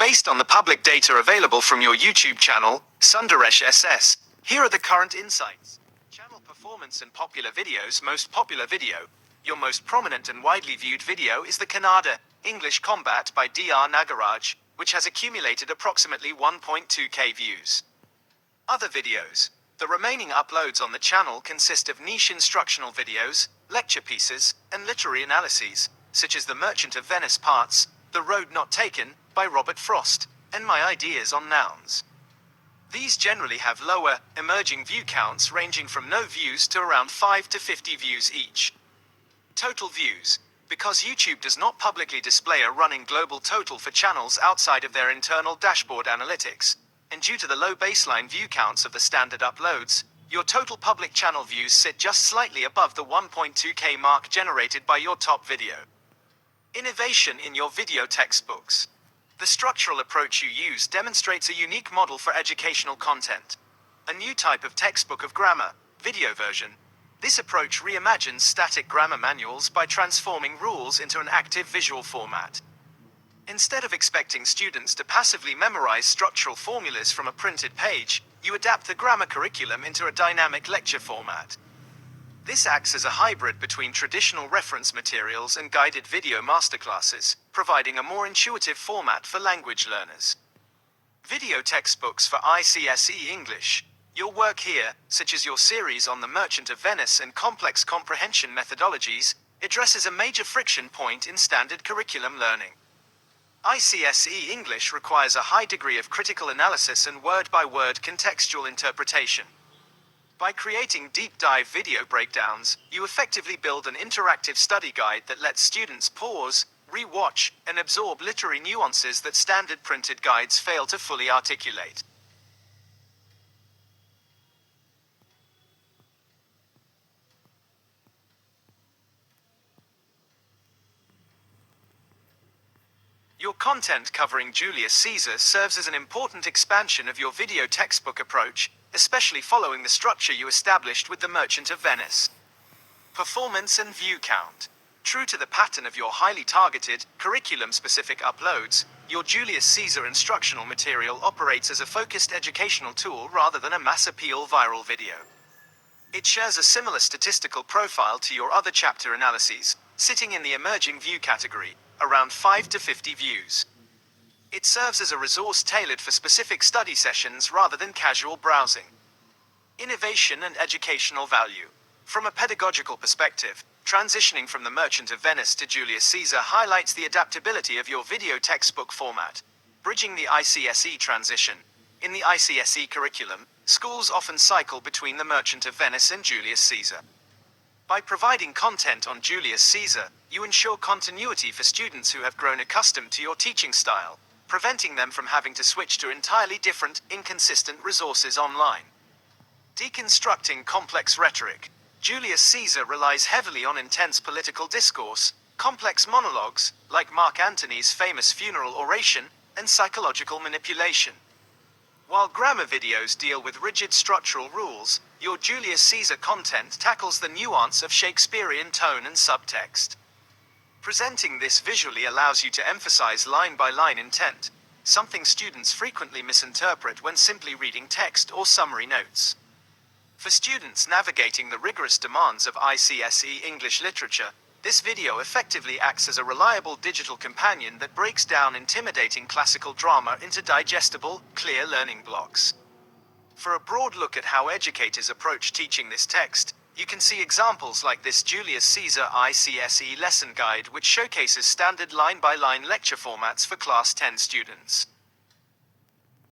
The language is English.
Based on the public data available from your YouTube channel, Sundaresh SS, here are the current insights. Channel performance and popular videos. Most popular video. Your most prominent and widely viewed video is the Kannada, English Combat by Dr. Nagaraj, which has accumulated approximately 1.2k views. Other videos. The remaining uploads on the channel consist of niche instructional videos, lecture pieces, and literary analyses, such as The Merchant of Venice Parts, The Road Not Taken, by Robert Frost, and My Ideas on Nouns. These generally have lower, emerging view counts ranging from no views to around 5 to 50 views each. Total views. Because YouTube does not publicly display a running global total for channels outside of their internal dashboard analytics, and due to the low baseline view counts of the standard uploads, your total public channel views sit just slightly above the 1.2k mark generated by your top video. Innovation in your video textbooks. The structural approach you use demonstrates a unique model for educational content. A new type of textbook of grammar, video version. This approach reimagines static grammar manuals by transforming rules into an active visual format. Instead of expecting students to passively memorize structural formulas from a printed page, you adapt the grammar curriculum into a dynamic lecture format. This acts as a hybrid between traditional reference materials and guided video masterclasses, providing a more intuitive format for language learners. Video textbooks for ICSE English. Your work here, such as your series on The Merchant of Venice and complex comprehension methodologies, addresses a major friction point in standard curriculum learning. ICSE English requires a high degree of critical analysis and word-by-word contextual interpretation. By creating deep dive video breakdowns, you effectively build an interactive study guide that lets students pause, re-watch, and absorb literary nuances that standard printed guides fail to fully articulate. Your content covering Julius Caesar serves as an important expansion of your video textbook approach, especially following the structure you established with The Merchant of Venice. Performance and view count. True to the pattern of your highly targeted, curriculum-specific uploads, your Julius Caesar instructional material operates as a focused educational tool rather than a mass appeal viral video. It shares a similar statistical profile to your other chapter analyses, sitting in the emerging view category, around 5 to 50 views. It serves as a resource tailored for specific study sessions rather than casual browsing. Innovation and educational value. From a pedagogical perspective, transitioning from The Merchant of Venice to Julius Caesar highlights the adaptability of your video textbook format, bridging the ICSE transition. In the ICSE curriculum, schools often cycle between The Merchant of Venice and Julius Caesar. By providing content on Julius Caesar, you ensure continuity for students who have grown accustomed to your teaching style, preventing them from having to switch to entirely different, inconsistent resources online. Deconstructing complex rhetoric. Julius Caesar relies heavily on intense political discourse, complex monologues, like Mark Antony's famous funeral oration, and psychological manipulation. While grammar videos deal with rigid structural rules, your Julius Caesar content tackles the nuance of Shakespearean tone and subtext. Presenting this visually allows you to emphasize line-by-line intent, something students frequently misinterpret when simply reading text or summary notes. For students navigating the rigorous demands of ICSE English literature, this video effectively acts as a reliable digital companion that breaks down intimidating classical drama into digestible, clear learning blocks. For a broad look at how educators approach teaching this text, you can see examples like this Julius Caesar ICSE lesson guide, which showcases standard line-by-line lecture formats for Class 10 students.